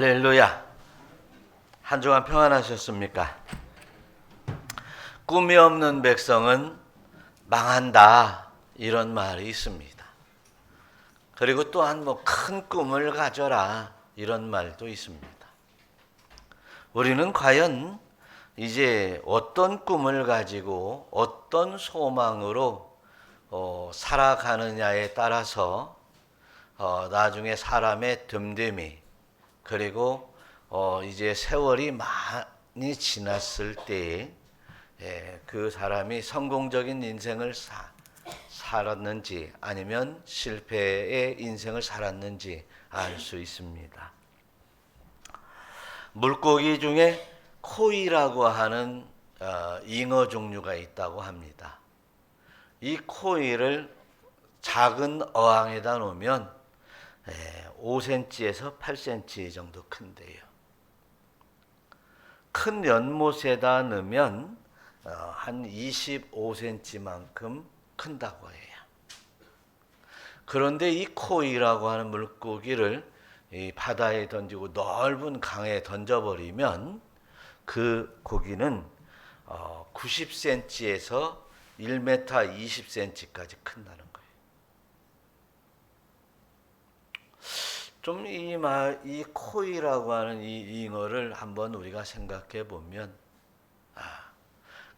할렐루야. 한 주간 평안하셨습니까? 꿈이 없는 백성은 망한다, 이런 말이 있습니다. 그리고 또한 큰 꿈을 가져라, 이런 말도 있습니다. 우리는 과연 이제 어떤 꿈을 가지고 어떤 소망으로 살아가느냐에 따라서 나중에 사람의 됨됨이, 그리고 이제 세월이 많이 지났을 때에 그 사람이 성공적인 인생을 살았는지 아니면 실패의 인생을 살았는지 알 수 있습니다. 물고기 중에 코이라고 하는 잉어 종류가 있다고 합니다. 이 코이를 작은 어항에다 놓으면 5cm에서 8cm 정도 큰데요. 큰 연못에다 넣으면 한 25cm만큼 큰다고 해요. 그런데 이 코이라고 하는 물고기를 이 바다에 던지고 넓은 강에 던져버리면 그 고기는 90cm에서 1m 20cm까지 큰다는 거예요. 좀 이 코이라고 하는 이 잉어를 한번 우리가 생각해 보면,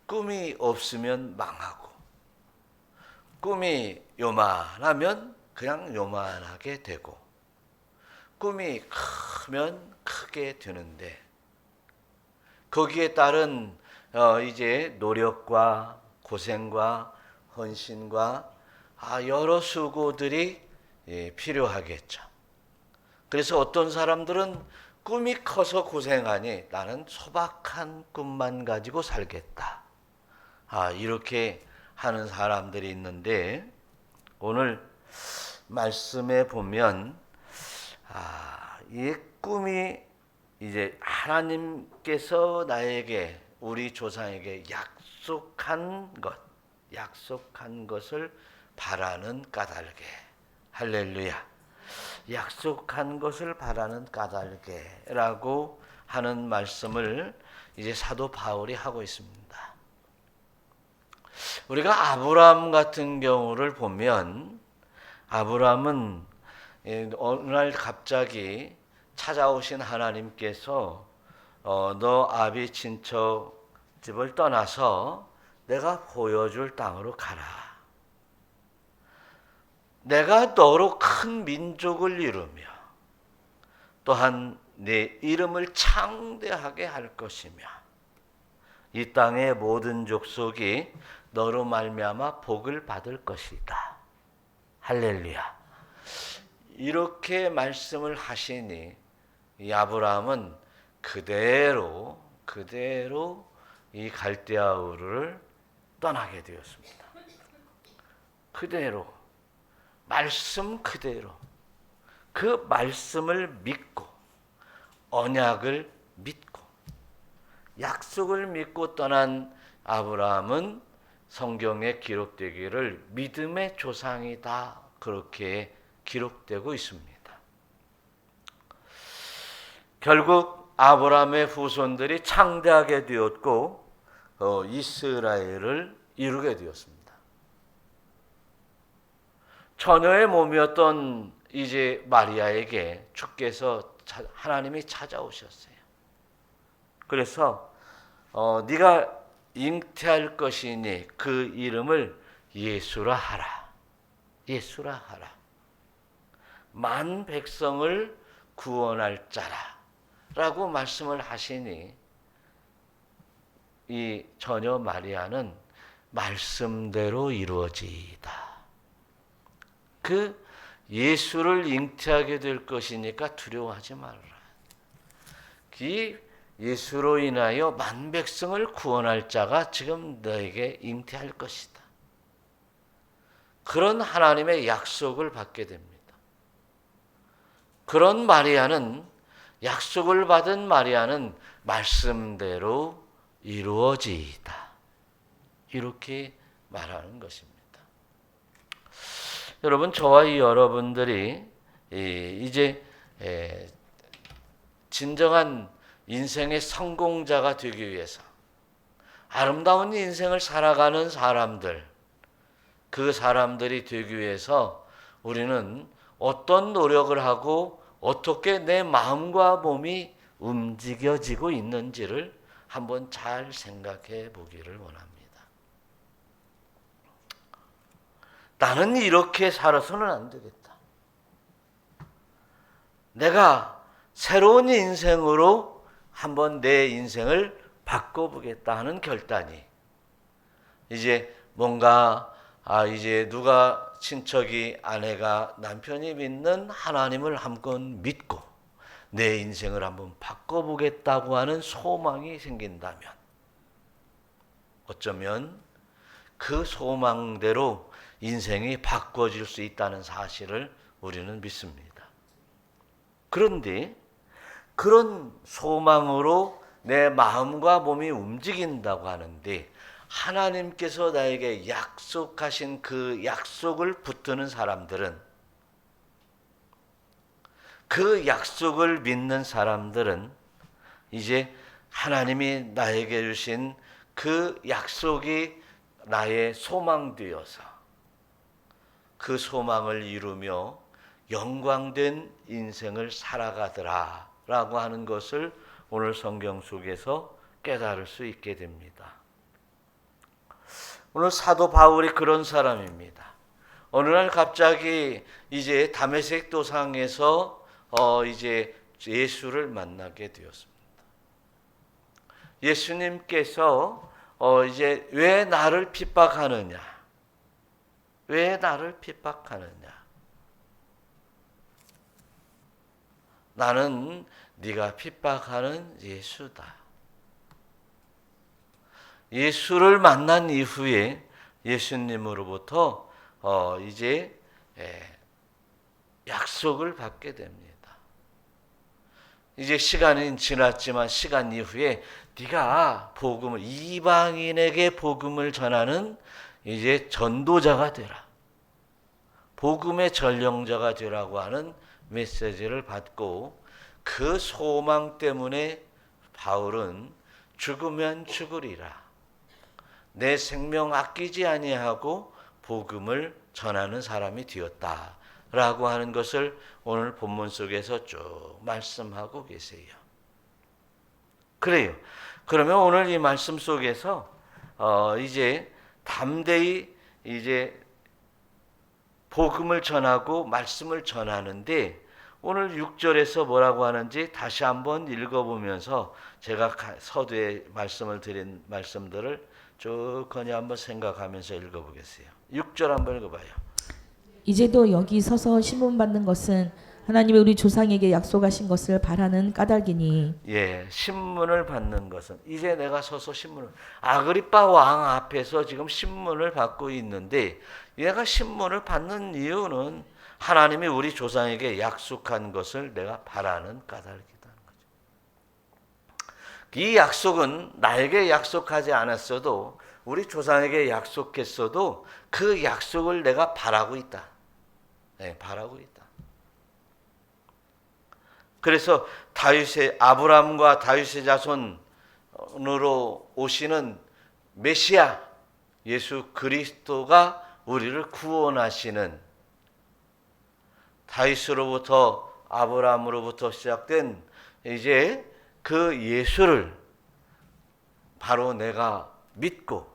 꿈이 없으면 망하고, 꿈이 요만하면 그냥 요만하게 되고, 꿈이 크면 크게 되는데, 거기에 따른 이제 노력과 고생과 헌신과 여러 수고들이 필요하겠죠. 그래서 어떤 사람들은 꿈이 커서 고생하니 나는 소박한 꿈만 가지고 살겠다, 이렇게 하는 사람들이 있는데, 오늘 말씀에 보면 이 꿈이 이제 하나님께서 나에게, 우리 조상에게 약속한 것을 바라는 까닭에, 할렐루야, 약속한 것을 바라는 까닭에라고 하는 말씀을 이제 사도 바울이 하고 있습니다. 우리가 아브라함 같은 경우를 보면, 아브라함은 어느 날 갑자기 찾아오신 하나님께서 너 아비 친척 집을 떠나서 내가 보여줄 땅으로 가라. 내가 너로 큰 민족을 이루며 또한 네 이름을 창대하게 할 것이며 이 땅의 모든 족속이 너로 말미암아 복을 받을 것이다. 할렐루야. 이렇게 말씀을 하시니 이 아브라함은 그대로 이 갈대아 우르를 떠나게 되었습니다. 그대로, 말씀 그대로, 그 말씀을 믿고, 언약을 믿고, 약속을 믿고 떠난 아브라함은 성경에 기록되기를 믿음의 조상이다, 그렇게 기록되고 있습니다. 결국 아브라함의 후손들이 창대하게 되었고 이스라엘을 이루게 되었습니다. 처녀의 몸이었던 이제 마리아에게 주께서 하나님이 찾아오셨어요. 그래서 네가 잉태할 것이니 그 이름을 예수라 하라. 예수라 하라. 만 백성을 구원할 자라 라고 말씀을 하시니 이 처녀 마리아는 말씀대로 이루어지이다. 그 예수를 잉태하게 될 것이니까 두려워하지 말아라. 이 예수로 인하여 만 백성을 구원할 자가 지금 너에게 잉태할 것이다. 그런 하나님의 약속을 받게 됩니다. 그런 마리아는, 약속을 받은 마리아는 말씀대로 이루어지이다, 이렇게 말하는 것입니다. 여러분, 저와 여러분들이 이제 진정한 인생의 성공자가 되기 위해서 아름다운 인생을 살아가는 사람들, 그 사람들이 되기 위해서 우리는 어떤 노력을 하고 어떻게 내 마음과 몸이 움직여지고 있는지를 한번 잘 생각해 보기를 원합니다. 나는 이렇게 살아서는 안 되겠다. 내가 새로운 인생으로 한번 내 인생을 바꿔보겠다 하는 결단이 이제 뭔가 이제 누가 친척이 아내가 남편이 믿는 하나님을 한번 믿고 내 인생을 한번 바꿔보겠다고 하는 소망이 생긴다면 어쩌면 그 소망대로 인생이 바꿔질 수 있다는 사실을 우리는 믿습니다. 그런데 그런 소망으로 내 마음과 몸이 움직인다고 하는데 하나님께서 나에게 약속하신 그 약속을 붙드는 사람들은, 그 약속을 믿는 사람들은 이제 하나님이 나에게 주신 그 약속이 나의 소망되어서 그 소망을 이루며 영광된 인생을 살아가더라 라고 하는 것을 오늘 성경 속에서 깨달을 수 있게 됩니다. 오늘 사도 바울이 그런 사람입니다. 어느 날 갑자기 이제 다메섹 도상에서 이제 예수를 만나게 되었습니다. 예수님께서 이제 왜 나를 핍박하느냐? 왜 나를 핍박하느냐? 나는 네가 핍박하는 예수다. 예수를 만난 이후에 예수님으로부터 이제 약속을 받게 됩니다. 이제 시간이 지났지만 시간 이후에 네가 복음을 이방인에게 복음을 전하는 이제 전도자가 되라. 복음의 전령자가 되라고 하는 메시지를 받고 그 소망 때문에 바울은 죽으면 죽으리라. 내 생명 아끼지 아니하고 복음을 전하는 사람이 되었다라고 하는 것을 오늘 본문 속에서 쭉 말씀하고 계세요. 그래요. 그러면 오늘 이 말씀 속에서 이제 담대히 이제 복음을 전하고 말씀을 전하는데 오늘 6절에서 뭐라고 하는지 다시 한번 읽어보면서 제가 서두에 말씀을 드린 말씀들을 쭉 그냥 한번 생각하면서 읽어보겠어요. 6절 한번 읽어봐요. 이제도 여기 서서 신문 받는 것은 하나님이 우리 조상에게 약속하신 것을 바라는 까닭이니. 예, 신문을 받는 것은 이제 내가 서서 신문을 아그리빠 왕 앞에서 지금 신문을 받고 있는데 얘가 신문을 받는 이유는 하나님이 우리 조상에게 약속한 것을 내가 바라는 까닭이라는 거죠. 이 약속은 나에게 약속하지 않았어도 우리 조상에게 약속했어도 그 약속을 내가 바라고 있다. 네, 바라고 있다. 그래서 다윗의 아브라함과 다윗의 자손으로 오시는 메시아 예수 그리스도가 우리를 구원하시는 다윗으로부터 아브라함으로부터 시작된 이제 그 예수를 바로 내가 믿고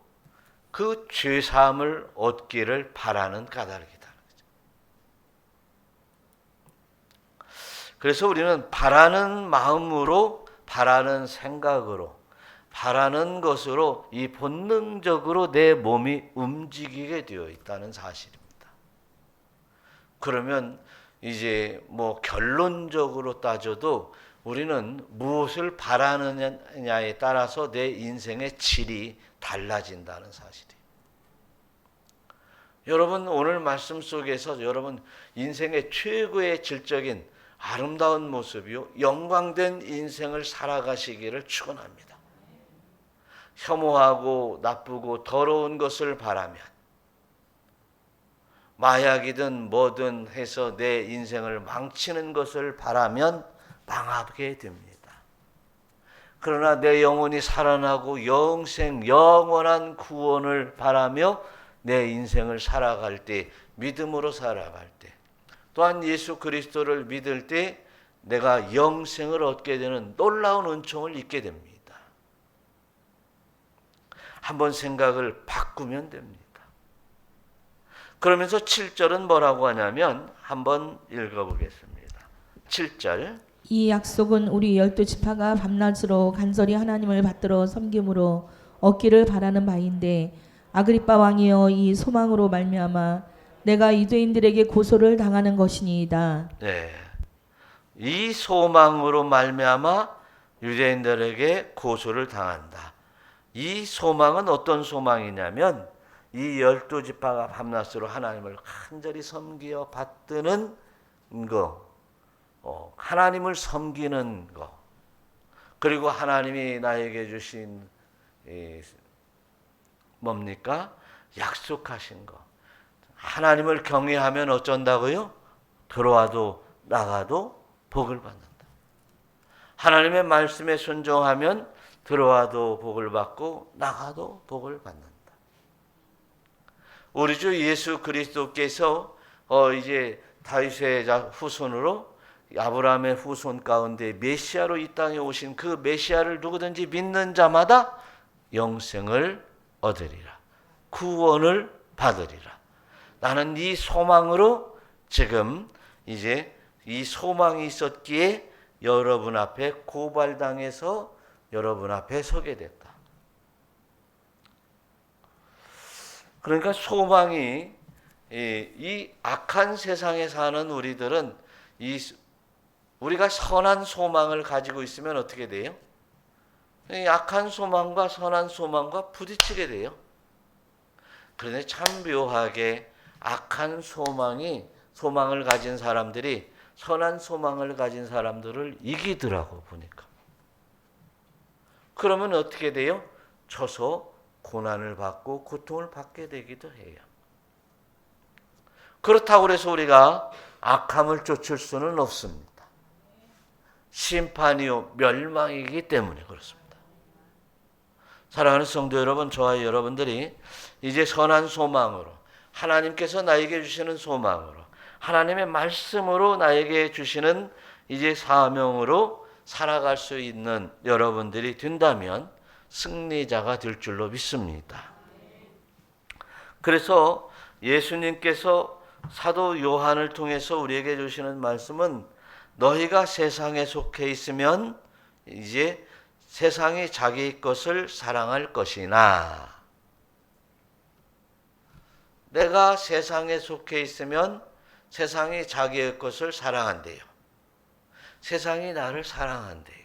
그 죄 사함을 얻기를 바라는 까닭이다. 그래서 우리는 바라는 마음으로, 바라는 생각으로, 바라는 것으로 이 본능적으로 내 몸이 움직이게 되어 있다는 사실입니다. 그러면 이제 뭐 결론적으로 따져도 우리는 무엇을 바라느냐에 따라서 내 인생의 질이 달라진다는 사실이에요. 여러분 오늘 말씀 속에서 여러분 인생의 최고의 질적인 아름다운 모습이요 영광된 인생을 살아가시기를 축원합니다. 혐오하고 나쁘고 더러운 것을 바라면 마약이든 뭐든 해서 내 인생을 망치는 것을 바라면 망하게 됩니다. 그러나 내 영혼이 살아나고 영원한 구원을 바라며 내 인생을 살아갈 때, 믿음으로 살아갈 때, 또한 예수 그리스도를 믿을 때 내가 영생을 얻게 되는 놀라운 은총을 잊게 됩니다. 한번 생각을 바꾸면 됩니다. 그러면서 7절은 뭐라고 하냐면 한번 읽어보겠습니다. 7절. 이 약속은 우리 12지파가 밤낮으로 간절히 하나님을 받들어 섬김으로 얻기를 바라는 바인데 아그리빠 왕이여 이 소망으로 말미암아 내가 유대인들에게 고소를 당하는 것이니이다. 네. 이 소망으로 말미암아 유대인들에게 고소를 당한다. 이 소망은 어떤 소망이냐면 이 12지파가 밤낮으로 하나님을 간절히 섬기어 받드는 거, 하나님을 섬기는 거, 그리고 하나님이 나에게 주신 뭡니까? 약속하신 거. 하나님을 경외하면 어쩐다고요? 들어와도 나가도 복을 받는다. 하나님의 말씀에 순종하면 들어와도 복을 받고 나가도 복을 받는다. 우리 주 예수 그리스도께서 이제 다윗의 후손으로 아브라함의 후손 가운데 메시아로 이 땅에 오신 그 메시아를 누구든지 믿는 자마다 영생을 얻으리라. 구원을 받으리라. 나는 이 소망으로 지금 이제 이 소망이 있었기에 여러분 앞에 고발당해서 여러분 앞에 서게 됐다. 그러니까 소망이 이 악한 세상에 사는 우리들은 우리가 선한 소망을 가지고 있으면 어떻게 돼요? 이 악한 소망과 선한 소망과 부딪히게 돼요. 그런데 참 묘하게 악한 소망을 가진 사람들이 선한 소망을 가진 사람들을 이기더라고 보니까. 그러면 어떻게 돼요? 져서 고난을 받고 고통을 받게 되기도 해요. 그렇다고 해서 우리가 악함을 쫓을 수는 없습니다. 심판이요 멸망이기 때문에 그렇습니다. 사랑하는 성도 여러분, 저와 여러분들이 이제 선한 소망으로 하나님께서 나에게 주시는 소망으로 하나님의 말씀으로 나에게 주시는 이제 사명으로 살아갈 수 있는 여러분들이 된다면 승리자가 될 줄로 믿습니다. 그래서 예수님께서 사도 요한을 통해서 우리에게 주시는 말씀은 너희가 세상에 속해 있으면 이제 세상이 자기 것을 사랑할 것이나 내가 세상에 속해 있으면 세상이 자기의 것을 사랑한대요. 세상이 나를 사랑한대요.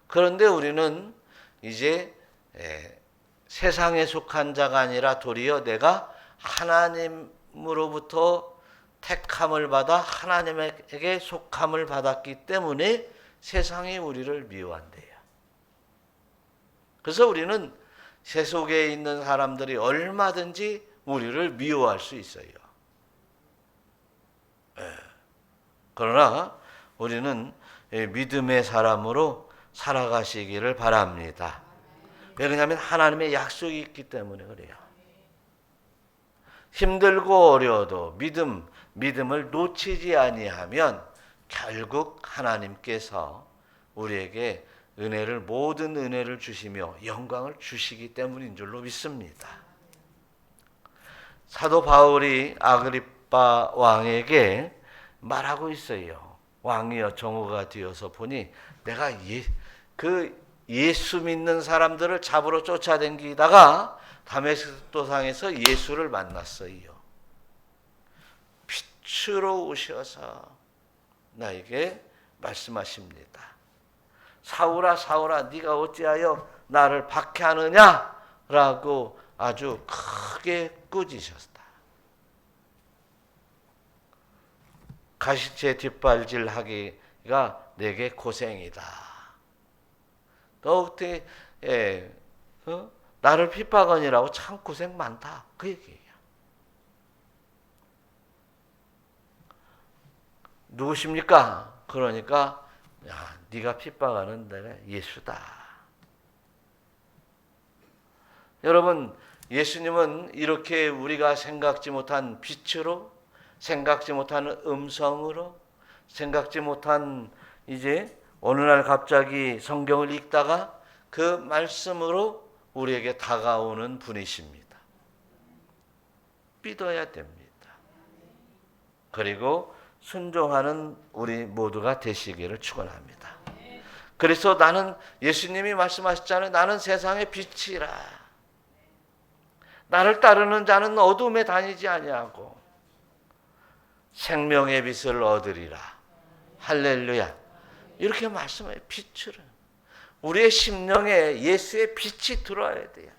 그런데 우리는 이제 세상에 속한 자가 아니라 도리어 내가 하나님으로부터 택함을 받아 하나님에게 속함을 받았기 때문에 세상이 우리를 미워한대요. 그래서 우리는 세속에 있는 사람들이 얼마든지 우리를 미워할 수 있어요. 그러나 우리는 믿음의 사람으로 살아가시기를 바랍니다. 왜냐하면 하나님의 약속이 있기 때문에 그래요. 힘들고 어려워도 믿음을 놓치지 아니하면 결국 하나님께서 우리에게 모든 은혜를 주시며 영광을 주시기 때문인 줄로 믿습니다. 사도 바울이 아그리빠 왕에게 말하고 있어요. 왕이여 정오가 되어서 보니 내가 예수 믿는 사람들을 잡으러 쫓아다니다가 다메섹 도상에서 예수를 만났어요. 빛으로 오셔서 나에게 말씀하십니다. 사울아 사울아 네가 어찌하여 나를 박해하느냐? 라고 아주 크게 꾸짖으셨다. 가시체 뒷발질 하기가 내게 고생이다. 너 어떻게 나를 핍박하니라고 참 고생 많다. 그 얘기예요. 누구십니까? 그러니까 야, 네가 핍박하는 내가 예수다. 여러분, 예수님은 이렇게 우리가 생각지 못한 빛으로, 생각지 못한 음성으로, 생각지 못한 이제 어느 날 갑자기 성경을 읽다가 그 말씀으로 우리에게 다가오는 분이십니다. 믿어야 됩니다. 그리고 순종하는 우리 모두가 되시기를 축원합니다. 그래서 나는 예수님이 말씀하셨잖아요. 나는 세상의 빛이라. 나를 따르는 자는 어둠에 다니지 아니하고 생명의 빛을 얻으리라. 할렐루야. 이렇게 말씀해요. 빛을. 우리의 심령에 예수의 빛이 들어와야 돼요.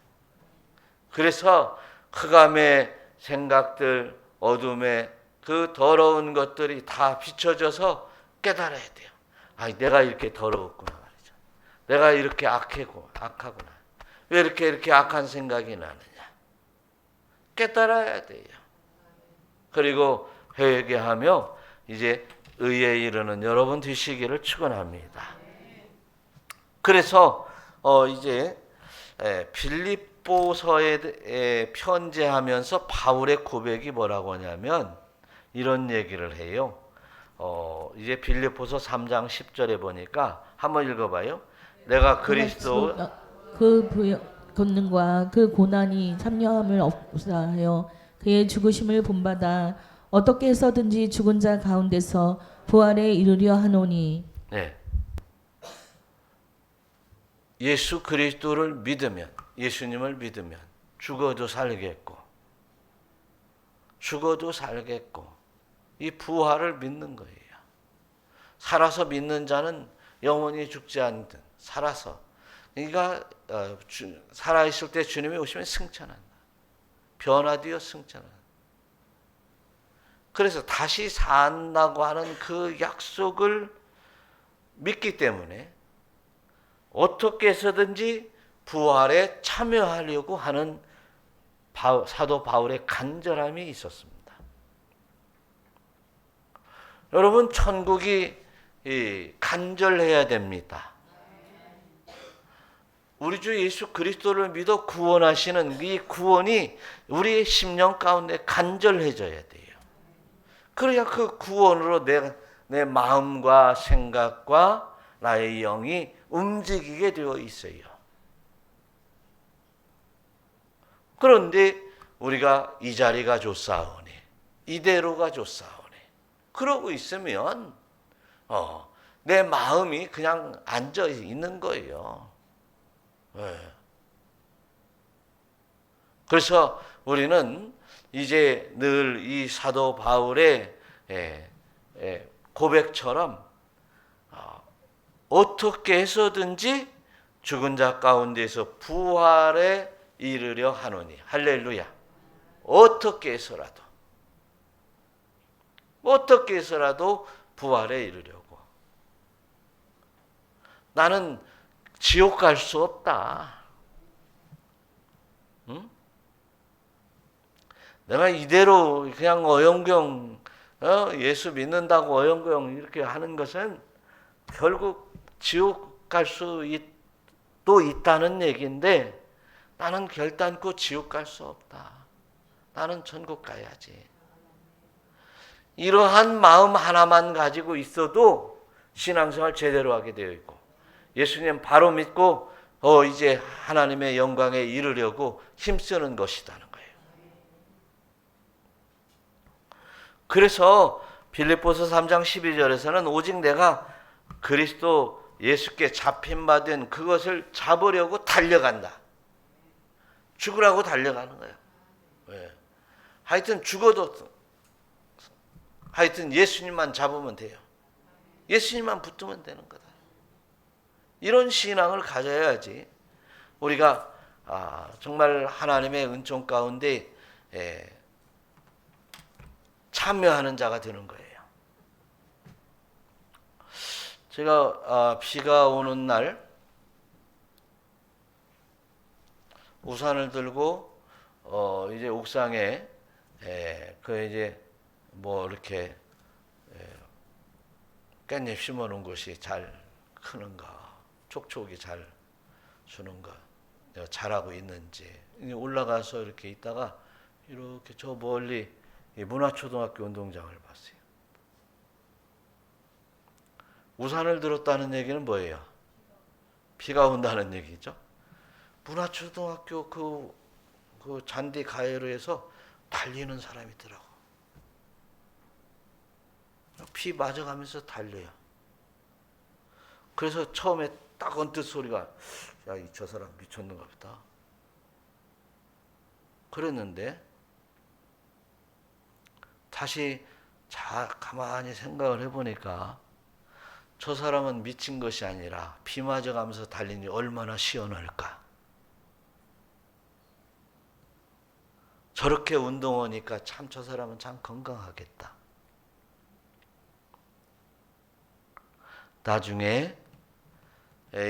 그래서 흑암의 생각들, 어둠의 그 더러운 것들이 다 비춰져서 깨달아야 돼요. 아, 내가 이렇게 더러웠구나 말이죠. 내가 이렇게 악하구나. 왜 이렇게 악한 생각이 나느냐. 깨달아야 돼요. 그리고 회개하며 이제 의에 이르는 여러분 되시기를 축원합니다. 그래서 이제 빌립보서에 편지하면서 바울의 고백이 뭐라고 하냐면 이런 얘기를 해요. 이제 빌립보서 3장 10절에 보니까 한번 읽어봐요. 내가 그리스도 그 권능과 그 고난이 참여함을 없사하여 그의 죽으심을 본받아 어떻게 해서든지 죽은 자 가운데서 부활에 이르려 하노니. 네. 예수 그리스도를 믿으면, 예수님을 믿으면 죽어도 살겠고 이 부활을 믿는 거예요. 살아서 믿는 자는 영원히 죽지 않든 살아서 그러니까 살아있을 때 주님이 오시면 승천한다. 변화되어 승천한다. 그래서 다시 산다고 하는 그 약속을 믿기 때문에 어떻게 해서든지 부활에 참여하려고 하는 사도 바울의 간절함이 있었습니다. 여러분, 천국이 간절해야 됩니다. 우리 주 예수 그리스도를 믿어 구원하시는 이 구원이 우리의 심령 가운데 간절해져야 돼요. 그래야 그 구원으로 내 마음과 생각과 나의 영이 움직이게 되어 있어요. 그런데 우리가 이 자리가 좋사오니 이대로가 좋사오니 그러고 있으면 내 마음이 그냥 앉아 있는 거예요. 네. 그래서 우리는 이제 늘 이 사도 바울의 고백처럼 어떻게 해서든지 죽은 자 가운데서 부활에 이르려 하노니. 할렐루야. 어떻게 해서라도 부활에 이르려고. 나는 지옥 갈 수 없다. 응? 내가 이대로 그냥 어영경 예수 믿는다고 어영경 이렇게 하는 것은 결국 지옥 갈 수 또 있다는 얘기인데 나는 결단코 지옥 갈 수 없다. 나는 천국 가야지. 이러한 마음 하나만 가지고 있어도 신앙생활 제대로 하게 되어 있고 예수님 바로 믿고 이제 하나님의 영광에 이르려고 힘쓰는 것이라는 거예요. 그래서 빌립보서 3장 12절에서는 오직 내가 그리스도 예수께 잡힌 바 된 그것을 잡으려고 달려간다. 죽으라고 달려가는 거예요. 왜? 하여튼 죽어도 하여튼 예수님만 잡으면 돼요. 예수님만 붙으면 되는 거다. 이런 신앙을 가져야지 우리가 정말 하나님의 은총 가운데 참여하는 자가 되는 거예요. 제가 비가 오는 날 우산을 들고 이제 옥상에 그 이제 뭐 이렇게 깻잎 심어놓은 것이 잘 크는가, 촉촉이 잘 주는가, 내가 잘하고 있는지. 올라가서 이렇게 있다가 이렇게 저 멀리 이 문화초등학교 운동장을 봤어요. 우산을 들었다는 얘기는 뭐예요? 비가 온다는 얘기죠. 문화초등학교 그 잔디 가해로에서 달리는 사람이 있더라고. 비 맞아가면서 달려요. 그래서 처음에 딱 언뜻 소리가, 야, 저 사람 미쳤는가 보다. 그랬는데 다시 가만히 생각을 해보니까 저 사람은 미친 것이 아니라 비 맞아가면서 달리니 얼마나 시원할까. 저렇게 운동하니까 참 저 사람은 참 건강하겠다. 나중에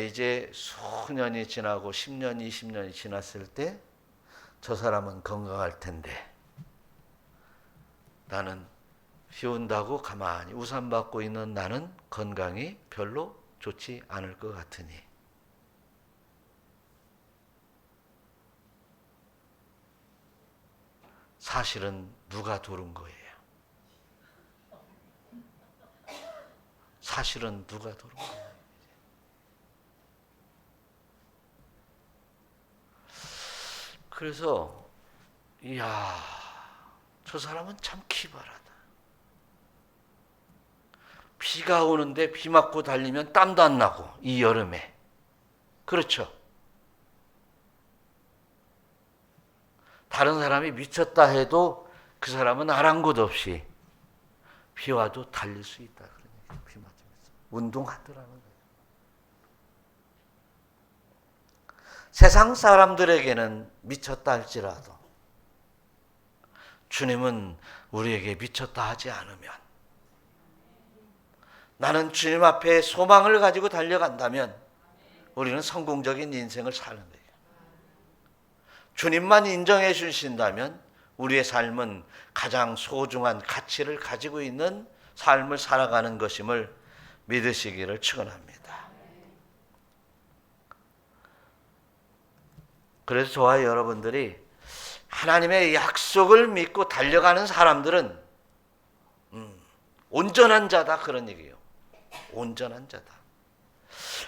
이제 수년이 지나고 10년, 20년이 지났을 때 저 사람은 건강할 텐데 나는 비 온다고 가만히 우산 받고 있는 나는 건강이 별로 좋지 않을 것 같으니 사실은 누가 도른 거예요? 사실은 누가 도른 거예요? 그래서 이야, 저 사람은 참 기발하다. 비가 오는데 비 맞고 달리면 땀도 안 나고, 이 여름에. 그렇죠? 다른 사람이 미쳤다 해도 그 사람은 아랑곳 없이 비 와도 달릴 수 있다. 그러니까 비 맞으면서 운동하더라는 거예요. 세상 사람들에게는 미쳤다 할지라도 주님은 우리에게 미쳤다 하지 않으면, 나는 주님 앞에 소망을 가지고 달려간다면 우리는 성공적인 인생을 사는 거예요. 주님만 인정해 주신다면 우리의 삶은 가장 소중한 가치를 가지고 있는 삶을 살아가는 것임을 믿으시기를 축원합니다. 그래서 저와 여러분들이 하나님의 약속을 믿고 달려가는 사람들은 온전한 자다, 그런 얘기예요. 온전한 자다.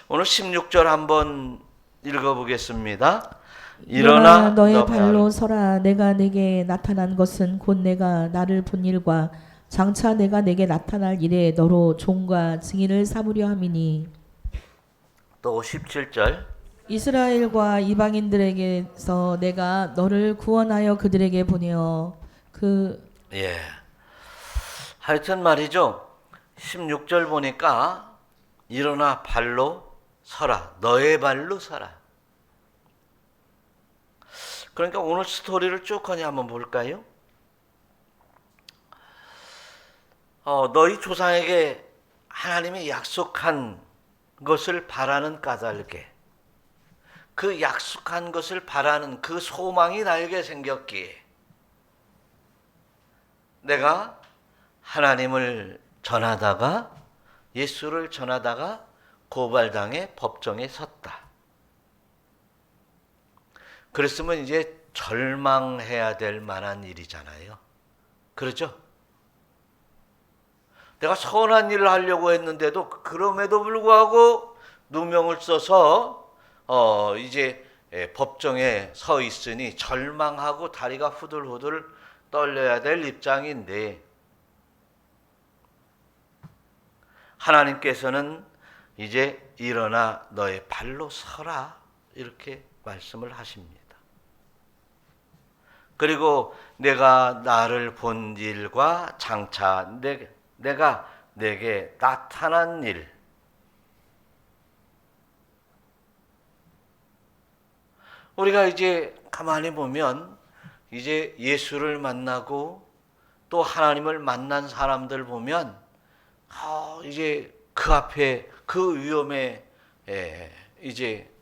오늘 16절 한번 읽어보겠습니다. 일어나 너의 발로 서라. 내가 내게 나타난 것은 곧 내가 나를 본 일과 장차 내가 내게 나타날 일에 너로 종과 증인을 삼으려 함이니. 또 17절. 이스라엘과 이방인들에게서 내가 너를 구원하여 그들에게 보내어 하여튼 말이죠. 16절 보니까 일어나 발로 서라. 너의 발로 서라. 그러니까 오늘 스토리를 쭉 한번 볼까요? 너희 조상에게 하나님이 약속한 것을 바라는 까닭에, 그 약속한 것을 바라는 그 소망이 나에게 생겼기에 내가 하나님을 전하다가, 예수를 전하다가 고발당해 법정에 섰다. 그랬으면 이제 절망해야 될 만한 일이잖아요. 그렇죠? 내가 선한 일을 하려고 했는데도 그럼에도 불구하고 누명을 써서 이제 법정에 서 있으니 절망하고 다리가 후들후들 떨려야 될 입장인데, 하나님께서는 이제 일어나 너의 발로 서라, 이렇게 말씀을 하십니다. 그리고 내가 나를 본 일과 장차 내가 내게 나타난 일, 우리가 이제 가만히 보면 이제 예수를 만나고 또 하나님을 만난 사람들 보면 이제 그 앞에 그 위험에 이제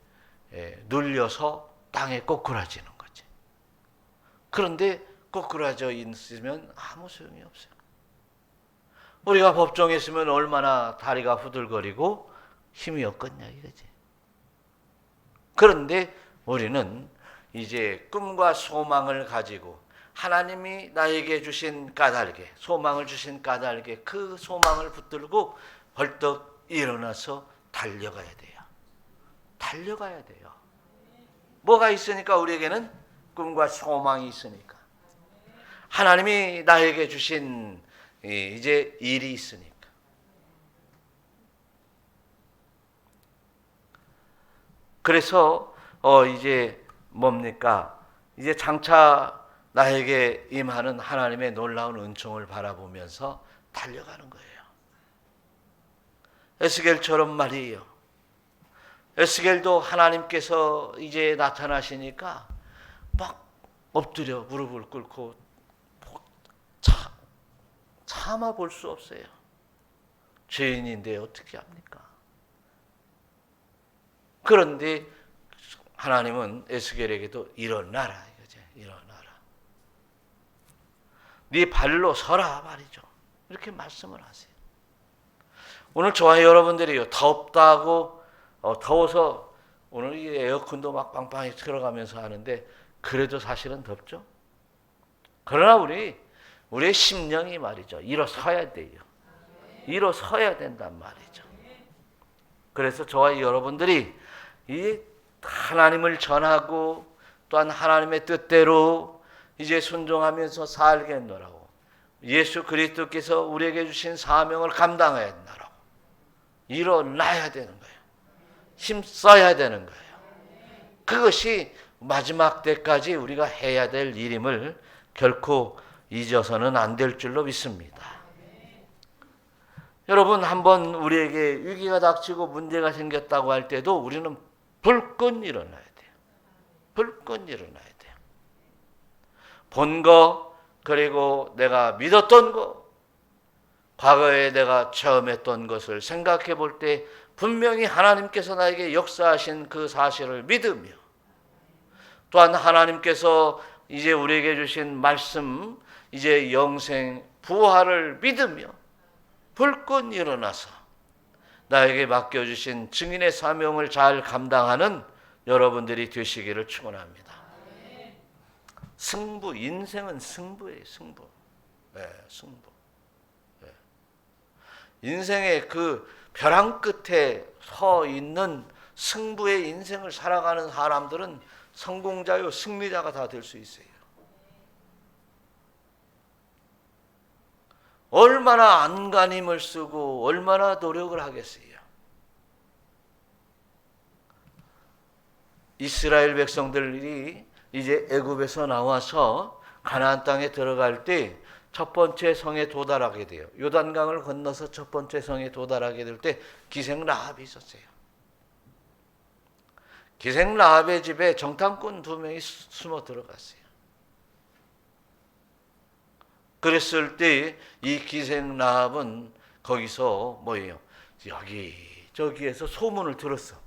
눌려서 땅에 꼬꾸라지는 거지. 그런데 꼬꾸라져 있으면 아무 소용이 없어요. 우리가 법정에 있으면 얼마나 다리가 후들거리고 힘이 없겠냐 이거지. 그런데 우리는 이제 꿈과 소망을 가지고 하나님이 나에게 주신 까닭에, 소망을 주신 까닭에 그 소망을 붙들고 벌떡 일어나서 달려가야 돼요. 달려가야 돼요. 뭐가 있으니까 우리에게는 꿈과 소망이 있으니까. 하나님이 나에게 주신 이제 일이 있으니까. 그래서 이제 뭡니까? 이제 장차 나에게 임하는 하나님의 놀라운 은총을 바라보면서 달려가는 거예요. 에스겔처럼 말이에요. 에스겔도 하나님께서 이제 나타나시니까 막 엎드려 무릎을 꿇고 참아 볼 수 없어요. 죄인인데 어떻게 합니까? 그런데 하나님은 에스겔에게도 일어나라 이거죠. 일어나라. 네 발로 서라 말이죠. 이렇게 말씀을 하세요. 오늘 저와 여러분들이요, 덥다고 더워서 오늘 이 에어컨도 막 빵빵히 틀어가면서 하는데 그래도 사실은 덥죠. 그러나 우리의 심령이 말이죠, 일어서야 돼요. 일어서야 된단 말이죠. 그래서 저와 여러분들이 이 하나님을 전하고 또한 하나님의 뜻대로 이제 순종하면서 살겠노라고, 예수 그리스도께서 우리에게 주신 사명을 감당해야 된다라고 일어나야 되는 거예요. 힘써야 되는 거예요. 그것이 마지막 때까지 우리가 해야 될 일임을 결코 잊어서는 안 될 줄로 믿습니다. 여러분, 한번 우리에게 위기가 닥치고 문제가 생겼다고 할 때도 우리는 불끈 일어나야 돼요. 불끈 일어나야 돼요. 본 거, 그리고 내가 믿었던 거, 과거에 내가 처음 했던 것을 생각해 볼 때 분명히 하나님께서 나에게 역사하신 그 사실을 믿으며, 또한 하나님께서 이제 우리에게 주신 말씀, 이제 영생 부활을 믿으며 불끈 일어나서 나에게 맡겨주신 증인의 사명을 잘 감당하는 여러분들이 되시기를 축원합니다. 승부, 인생은 승부예요. 승부. 네, 승부. 네. 인생의 그 벼랑 끝에 서 있는 승부의 인생을 살아가는 사람들은 성공자요, 승리자가 다 될 수 있어요. 얼마나 안간힘을 쓰고 얼마나 노력을 하겠어요. 이스라엘 백성들이 이제 애굽에서 나와서 가나안 땅에 들어갈 때 첫 번째 성에 도달하게 돼요. 요단강을 건너서 첫 번째 성에 도달하게 될 때 기생 라합이 있었어요. 기생 라합의 집에 정탐꾼 2명이 숨어 들어갔어요. 그랬을 때 이 기생 라합은 거기서 뭐예요? 저기에서 소문을 들었어.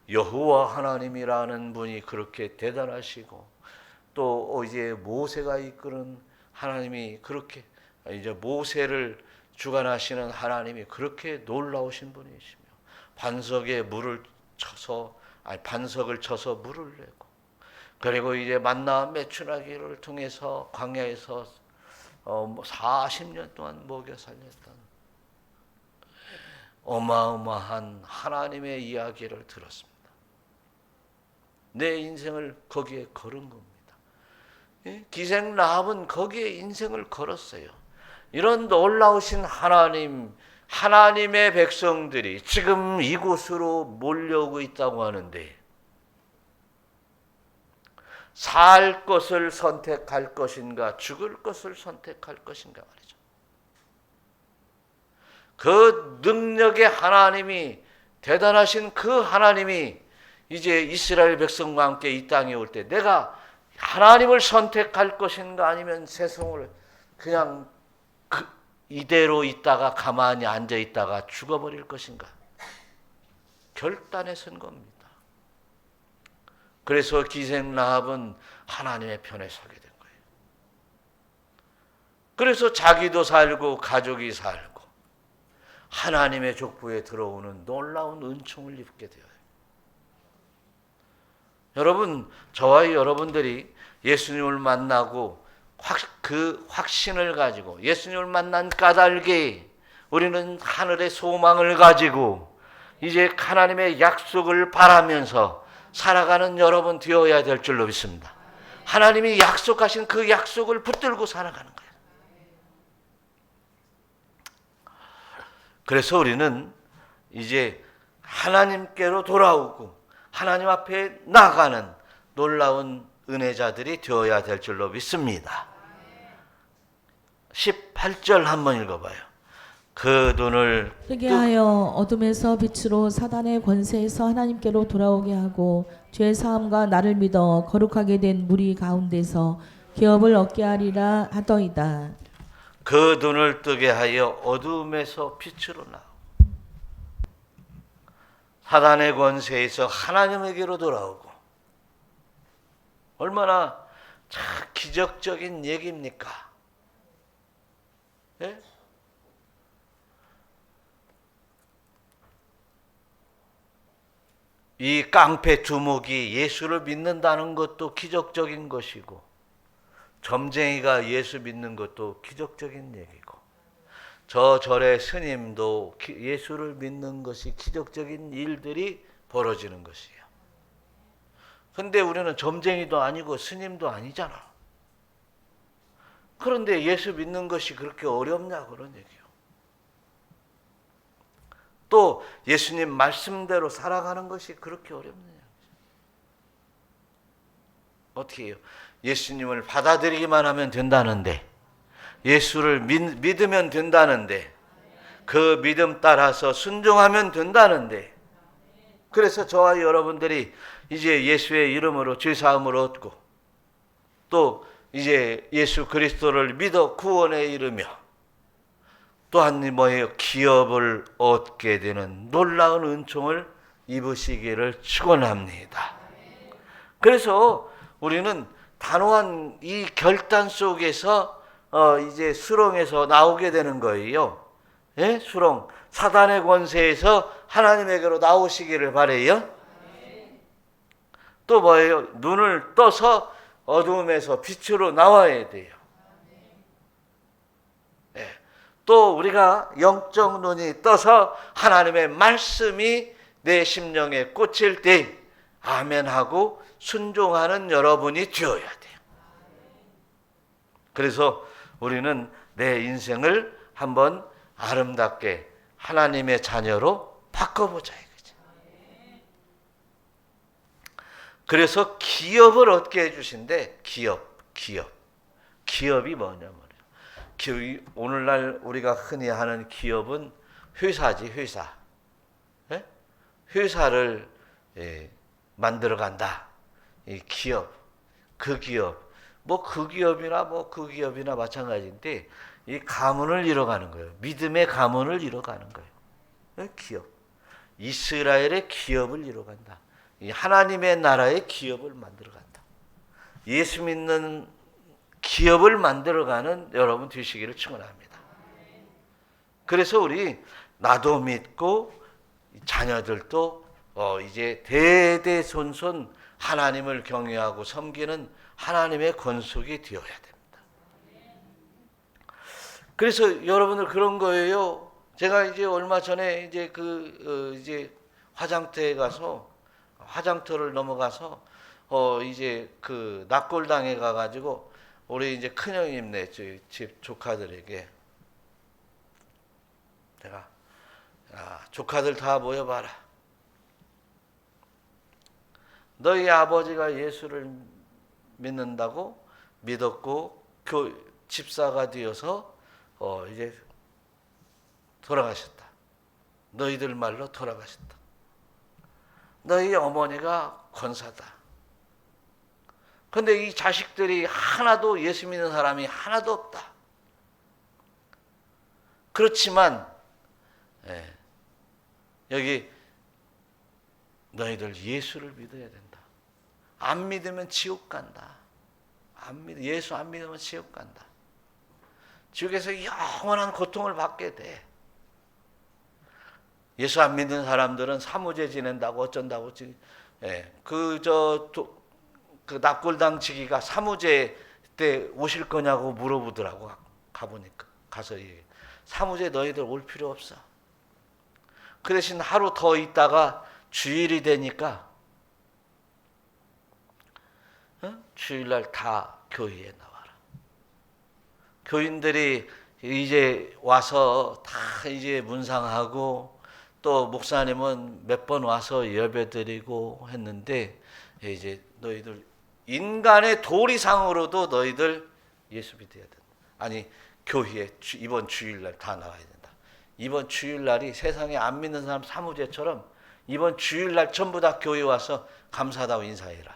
여호와 하나님이라는 분이 그렇게 대단하시고, 또 이제 모세가 이끄는 하나님이 그렇게, 이제 모세를 주관하시는 하나님이 그렇게 놀라우신 분이시며, 반석을 쳐서 물을 내고, 그리고 이제 만나 매춘하기를 통해서 광야에서 40년 동안 먹여 살렸던 어마어마한 하나님의 이야기를 들었습니다. 내 인생을 거기에 걸은 겁니다. 기생 라합은 거기에 인생을 걸었어요. 이런 놀라우신 하나님의 백성들이 지금 이곳으로 몰려오고 있다고 하는데, 살 것을 선택할 것인가, 죽을 것을 선택할 것인가 말이죠. 그 능력의 하나님이, 대단하신 그 하나님이 이제 이스라엘 백성과 함께 이 땅에 올 때 내가 하나님을 선택할 것인가, 아니면 세상을 그냥 이대로 있다가 가만히 앉아 있다가 죽어버릴 것인가, 결단에 선 겁니다. 그래서 기생 라합은 하나님의 편에 서게 된 거예요. 그래서 자기도 살고 가족이 살고 하나님의 족보에 들어오는 놀라운 은총을 입게 되어요. 여러분, 저와 여러분들이 예수님을 만나고 그 확신을 가지고 예수님을 만난 까닭에 우리는 하늘의 소망을 가지고 이제 하나님의 약속을 바라면서 살아가는 여러분 되어야 될 줄로 믿습니다. 하나님이 약속하신 그 약속을 붙들고 살아가는 거예요. 그래서 우리는 이제 하나님께로 돌아오고 하나님 앞에 나가는 놀라운 은혜자들이 되어야 될 줄로 믿습니다. 18절 한번 읽어봐요. 그 눈을 뜨게 하여 어둠에서 빛으로 사단의 권세에서 하나님께로 돌아오게 하고 죄 사함과 나를 믿어 거룩하게 된 무리 가운데서 기업을 얻게 하리라 하더이다. 그 눈을 뜨게 하여 어둠에서 빛으로 나오고 사단의 권세에서 하나님에게로 돌아오고 얼마나 참 기적적인 얘기입니까? 예? 이 깡패 두목이 예수를 믿는다는 것도 기적적인 것이고 점쟁이가 예수 믿는 것도 기적적인 얘기고 저 절의 스님도 예수를 믿는 것이 기적적인 일들이 벌어지는 것이에요. 근데 우리는 점쟁이도 아니고 스님도 아니잖아. 그런데 예수 믿는 것이 그렇게 어렵냐 그런 얘기예요. 또 예수님 말씀대로 살아가는 것이 그렇게 어렵느냐. 어떻게 해요? 예수님을 받아들이기만 하면 된다는데 예수를 믿으면 된다는데 그 믿음 따라서 순종하면 된다는데 그래서 저와 여러분들이 이제 예수의 이름으로 죄사함을 얻고 또 이제 예수 그리스도를 믿어 구원에 이르며 또한 뭐예요? 기업을 얻게 되는 놀라운 은총을 입으시기를 축원합니다. 그래서 우리는 단호한 이 결단 속에서 이제 수렁에서 나오게 되는 거예요. 예? 수렁. 사단의 권세에서 하나님에게로 나오시기를 바래요. 또 뭐예요? 눈을 떠서 어둠에서 빛으로 나와야 돼요. 예. 또 우리가 영적 눈이 떠서 하나님의 말씀이 내 심령에 꽂힐 때 아멘하고 순종하는 여러분이 되어야 돼요. 그래서 우리는 내 인생을 한번 아름답게 하나님의 자녀로 바꿔보자 이거죠. 그래서 기업을 얻게 해주신데 기업이 뭐냐면 오늘날 우리가 흔히 하는 기업은 회사지 회사. 예? 회사를 만들어 간다. 이 기업, 그 기업, 그 기업이나 마찬가지인데 이 가문을 이뤄가는 거예요. 믿음의 가문을 이뤄가는 거예요. 기업. 이스라엘의 기업을 이뤄간다. 이 하나님의 나라의 기업을 만들어간다. 예수 믿는 기업을 만들어가는 여러분 되시기를 축원합니다. 그래서 우리 나도 믿고 자녀들도 이제 대대손손 하나님을 경외하고 섬기는 하나님의 권속이 되어야 됩니다. 그래서 여러분들 그런 거예요. 제가 이제 얼마 전에 이제 이제 화장터에 가서 화장터를 넘어가서 이제 그 납골당에 가가지고 우리 이제 큰형님네 집 조카들에게 내가 조카들 다 모여봐라. 너희 아버지가 예수를 믿는다고 믿었고 집사가 되어서 이제 돌아가셨다. 너희들 말로 돌아가셨다. 너희 어머니가 권사다. 근데 이 자식들이 하나도 예수 믿는 사람이 하나도 없다. 그렇지만 여기 너희들 예수를 믿어야 된다. 안 믿으면 지옥 간다. 예수 안 믿으면 지옥 간다. 지옥에서 영원한 고통을 받게 돼. 예수 안 믿는 사람들은 사무제 지낸다고 어쩐다고 그 납골당 지기가 사무제 때 오실 거냐고 물어보더라고. 가보니까 가서 사무제 너희들 올 필요 없어. 그 대신 하루 더 있다가 주일이 되니까 주일날 다 교회에 나와라. 교인들이 이제 와서 다 이제 문상하고 또 목사님은 몇 번 와서 예배드리고 했는데 이제 너희들 인간의 도리상으로도 너희들 예수 믿어야 된다. 아니 교회에 이번 주일날 다 나와야 된다. 이번 주일날이 세상에 안 믿는 사람 사무제처럼 이번 주일날 전부 다 교회 와서 감사하다고 인사해라.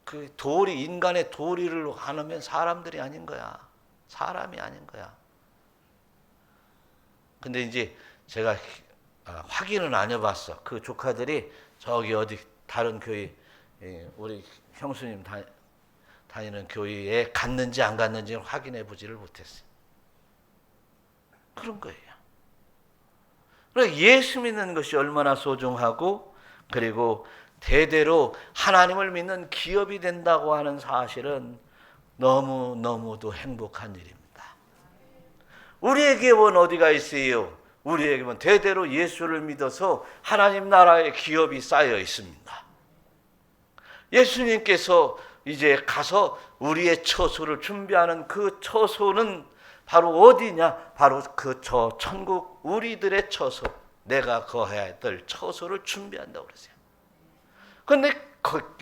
그 도리, 인간의 도리를 하면 사람들이 아닌 거야. 사람이 아닌 거야. 근데 이제 제가 확인은 안 해봤어. 그 조카들이 저기 어디 다른 교회, 우리 형수님 다니는 교회에 갔는지 안 갔는지 확인해 보지를 못했어요. 그런 거예요. 그러니까 예수 믿는 것이 얼마나 소중하고 그리고 대대로 하나님을 믿는 기업이 된다고 하는 사실은 너무너무도 행복한 일입니다. 우리에게 원 어디가 있어요? 우리에게는 대대로 예수를 믿어서 하나님 나라의 기업이 쌓여 있습니다. 예수님께서 이제 가서 우리의 처소를 준비하는 그 처소는 바로 어디냐? 바로 그 천국 우리들의 처소, 내가 거해야 될 처소를 준비한다고 그러세요. 그런데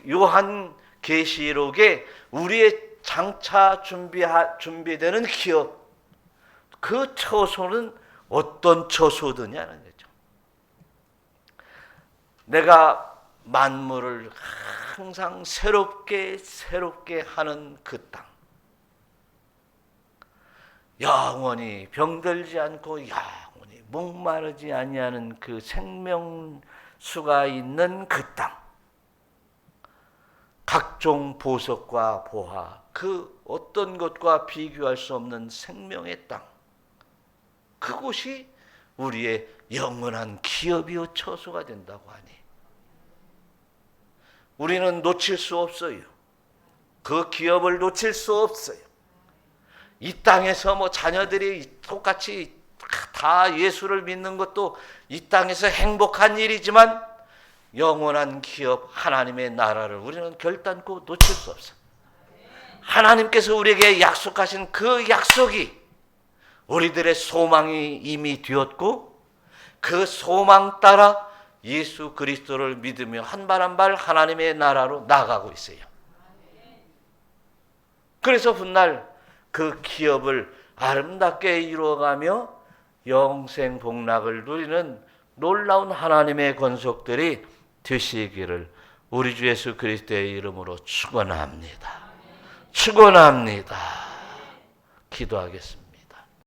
요한 계시록에 우리의 장차 준비되는 기업, 그 처소는 어떤 처소드냐는 거죠. 내가 만물을 항상 새롭게 하는 그 땅, 영원히 병들지 않고 영원히 목마르지 아니하는 그 생명수가 있는 그 땅, 각종 보석과 보화, 그 어떤 것과 비교할 수 없는 생명의 땅, 그곳이 우리의 영원한 기업이요 처소가 된다고 하니 우리는 놓칠 수 없어요. 그 기업을 놓칠 수 없어요. 이 땅에서 뭐 자녀들이 똑같이 다 예수를 믿는 것도 이 땅에서 행복한 일이지만 영원한 기업 하나님의 나라를 우리는 결단코 놓칠 수 없어요. 하나님께서 우리에게 약속하신 그 약속이 우리들의 소망이 이미 되었고 그 소망 따라 예수 그리스도를 믿으며 한 발 한 발 하나님의 나라로 나아가고 있어요. 그래서 훗날 그 기업을 아름답게 이루어가며 영생 복락을 누리는 놀라운 하나님의 권속들이 되시기를 우리 주 예수 그리스도의 이름으로 축원합니다. 축원합니다. 기도하겠습니다.